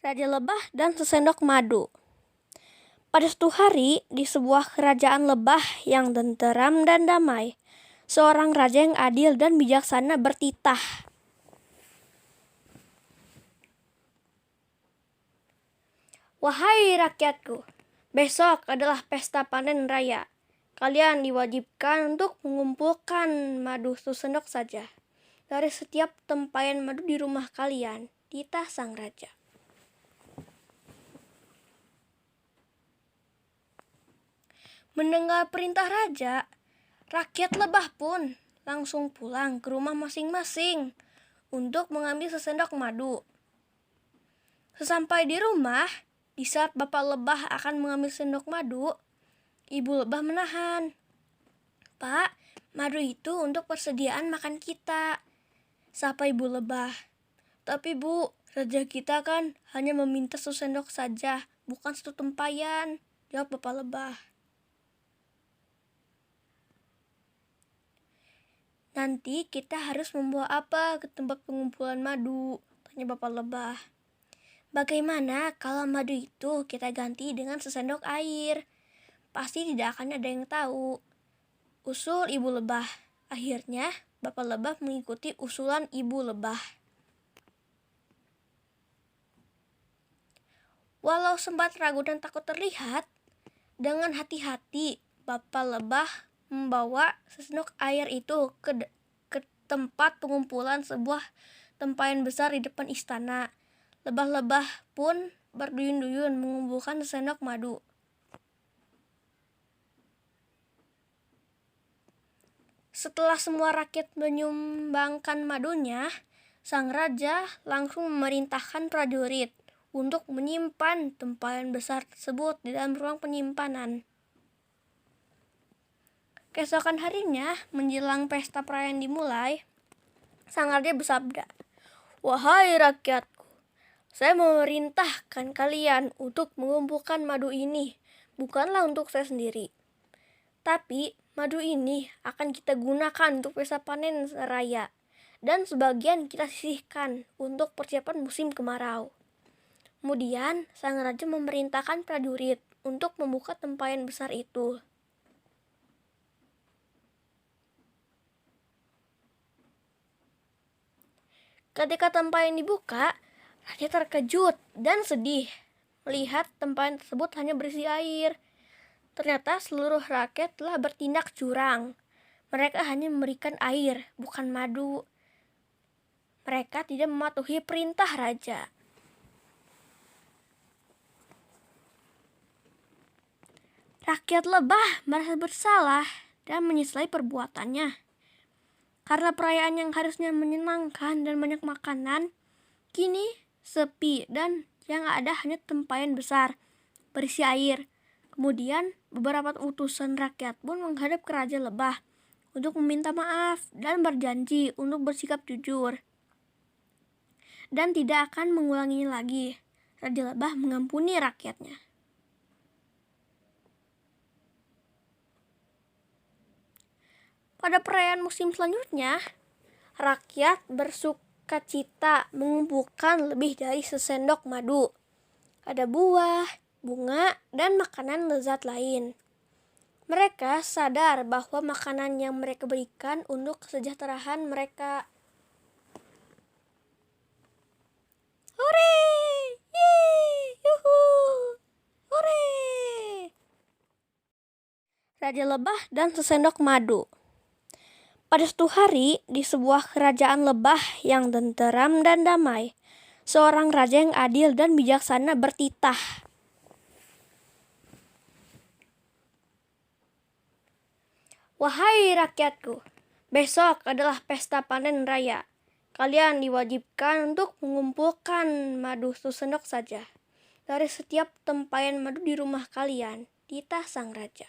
Raja Lebah dan Sesendok Madu. Pada suatu hari, di sebuah kerajaan lebah yang tenteram dan damai, seorang raja yang adil dan bijaksana bertitah. Wahai rakyatku, besok adalah pesta panen raya. Kalian diwajibkan untuk mengumpulkan madu sesendok saja dari setiap tempayan madu di rumah kalian, titah sang raja. Mendengar perintah raja, rakyat lebah pun langsung pulang ke rumah masing-masing untuk mengambil sesendok madu. Sesampai di rumah, di saat bapak lebah akan mengambil sendok madu, ibu lebah menahan. "Pak, madu itu untuk persediaan makan kita," sapa ibu lebah. "Tapi Bu, raja kita kan hanya meminta sesendok saja, bukan satu tempayan," jawab bapak lebah. "Nanti kita harus membawa apa ke tempat pengumpulan madu?" tanya bapak lebah. "Bagaimana kalau madu itu kita ganti dengan sesendok air? Pasti tidak akan ada yang tahu," usul ibu lebah. Akhirnya, bapak lebah mengikuti usulan ibu lebah. Walau sempat ragu dan takut terlihat, dengan hati-hati bapak lebah membawa sesendok air itu ke tempat pengumpulan sebuah tempayan besar di depan istana. Lebah-lebah pun berduyun-duyun mengumpulkan sendok madu. Setelah semua rakyat menyumbangkan madunya, sang raja langsung memerintahkan prajurit untuk menyimpan tempayan besar tersebut di dalam ruang penyimpanan. Keesokan harinya, menjelang pesta perayaan dimulai, sang raja bersabda, "Wahai rakyatku, saya memerintahkan kalian untuk mengumpulkan madu ini, bukanlah untuk saya sendiri. Tapi madu ini akan kita gunakan untuk pesta panen raya, dan sebagian kita sisihkan untuk persiapan musim kemarau." Kemudian, sang raja memerintahkan prajurit untuk membuka tempayan besar itu. Ketika tempayan dibuka, raja terkejut dan sedih melihat tempayan tersebut hanya berisi air. Ternyata seluruh rakyat telah bertindak curang. Mereka hanya memberikan air, bukan madu. Mereka tidak mematuhi perintah raja. Rakyat lebah merasa bersalah dan menyesali perbuatannya. Karena perayaan yang harusnya menyenangkan dan banyak makanan, kini sepi dan yang ada hanya tempayan besar berisi air. Kemudian beberapa utusan rakyat pun menghadap ke Raja Lebah untuk meminta maaf dan berjanji untuk bersikap jujur dan tidak akan mengulanginya lagi. Raja Lebah mengampuni rakyatnya. Pada perayaan musim selanjutnya, rakyat bersukacita mengumpulkan lebih dari sesendok madu. Ada buah, bunga, dan makanan lezat lain. Mereka sadar bahwa makanan yang mereka berikan untuk kesejahteraan mereka. Hore! Yeay! Yuhu! Hore! Raja Lebah dan Sesendok Madu. Pada suatu hari, di sebuah kerajaan lebah yang tenteram dan damai, seorang raja yang adil dan bijaksana bertitah. Wahai rakyatku, besok adalah pesta panen raya. Kalian diwajibkan untuk mengumpulkan madu sesendok saja dari setiap tempayan madu di rumah kalian, titah sang raja.